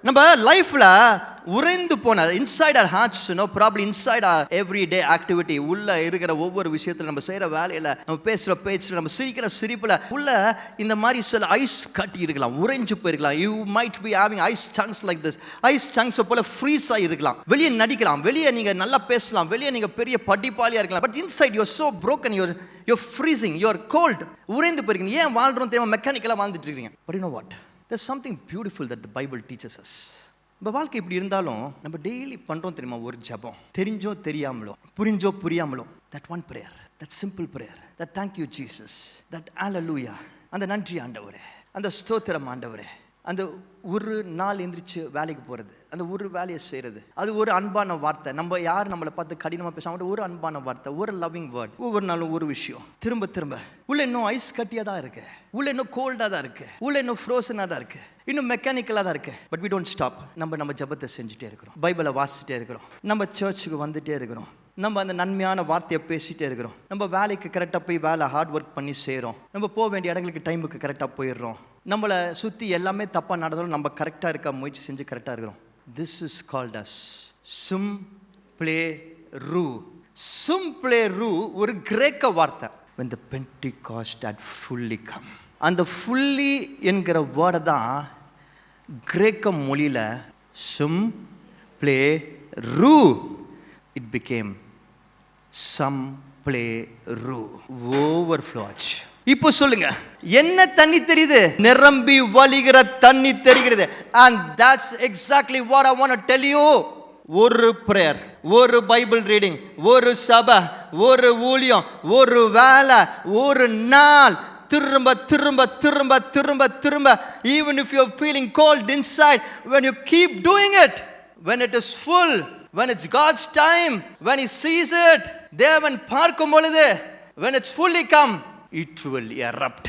நம்ம லைஃப்ல உறைந்து போன inside our hearts, probably inside our everyday activity, உள்ள இருக்கிற ஒவ்வொரு விஷயத்துல, நம்ம செய்யற வேலையில, நம்ம பேசுற பேச்சுல, நம்ம சிரிக்கிற சிரிப்புல உள்ள இந்த மாதிரி சில ஐஸ் கட்டி இருக்கலாம், உறைஞ்சு போயிருக்கலாம். You might be having ice chunks like this. Ice chunks போல ஃப்ரீஸ் ஆகி இருக்கலாம். வெளியே நடிக்கலாம், வெளியே நீங்க நல்லா பேசலாம், வெளியே நீங்க பெரிய படிப்பாளியா இருக்கலாம். But inside you're so broken, you're freezing, you're cold. உறைந்து போயிருக்கீங்க. ஏன் வாழ்றோம் தெரியுமா? மெக்கானிக்கலா வாழ்ந்துட்டு இருக்கீங்க. But you know what? There's something beautiful that the Bible teaches us. நம்ம வாழ்க்கை இப்படி இருந்தாலும் நம்ம டெய்லி பண்றோம் தெரியுமா? ஒரு ஜெபம், தெரிஞ்சோ தெரியாமலோ, புரிஞ்சோ புரியாமலோ, that one prayer, that simple prayer, that thank you Jesus, that hallelujah, அந்த நன்றி ஆண்டவரே, அந்த ஸ்தோத்திரம் ஆண்டவரே, அந்த ஒரு நாள் எந்திரிச்சு வேலைக்கு போகிறது, அந்த ஒரு வேலையை செய்கிறது, அது ஒரு அன்பான வார்த்தை. நம்ம யார் நம்மளை பார்த்து கடினமாக பேசாமல் ஒரு அன்பான வார்த்தை, ஒரு லவ்விங் வேர்ட், ஒவ்வொரு நாளும் ஒரு விஷயம் திரும்ப திரும்ப. உள்ள இன்னும் ஐஸ் கட்டியாக தான் இருக்கு, உள்ள இன்னும் கோல்டாக தான் இருக்கு, உள்ள இன்னும் ஃப்ரோசனாக தான் இருக்கு, இன்னும் மெக்கானிக்கலாக தான் இருக்கு. But we don't stop. நம்ம ஜெபத்தை செஞ்சுட்டே இருக்கிறோம், பைபிளை வாசிச்சுட்டே இருக்கிறோம், நம்ம சர்ச்சுக்கு வந்துட்டே இருக்கிறோம், நம்ம அந்த நன்மையான வார்த்தையை பேசிகிட்டே இருக்கிறோம், நம்ம வேலைக்கு கரெக்டாக போய் வேலை ஹார்ட் ஒர்க் பண்ணி செய்கிறோம், நம்ம போக வேண்டிய இடங்களுக்கு டைமுக்கு கரெக்டாக போயிடுறோம், நம்மளை சுற்றி எல்லாமே தப்பாக நடந்தாலும் நம்ம கரெக்டாக இருக்க முயற்சி செஞ்சு கரெக்டாக இருக்கிறோம். திஸ் இஸ் கால்ட் அஸ் சும்ப்ளேரு. சும்ப்ளேரு ஒரு கிரேக்க வார்த்தை. when the Pentecost had fully come, அந்த fully என்கிற வேர்டை தான் கிரேக்க மொழியில் சும்ப்ளேரு, it became சம்ப்ளேரு, overflow ஆச்சு. இப்போ சொல்லுங்க, என்ன தண்ணி தெரியுது? நிரம்பி வழிகிற தண்ணி தெரிகிறது. And that's exactly what I want to tell you. ஒரு பிரேயர், ஒரு பைபிள் ரீடிங், ஒரு சபை, ஒரு ஊழியம், ஒரு வேலை, ஒரு நாள், திரும்ப திரும்ப திரும்ப திரும்ப திரும்ப, even if you're feeling cold inside, when you keep doing it, when it is full, when it's God's time, when He sees it, தேவன் பார்க்கும் பொழுது, when it's fully come, it will erupt.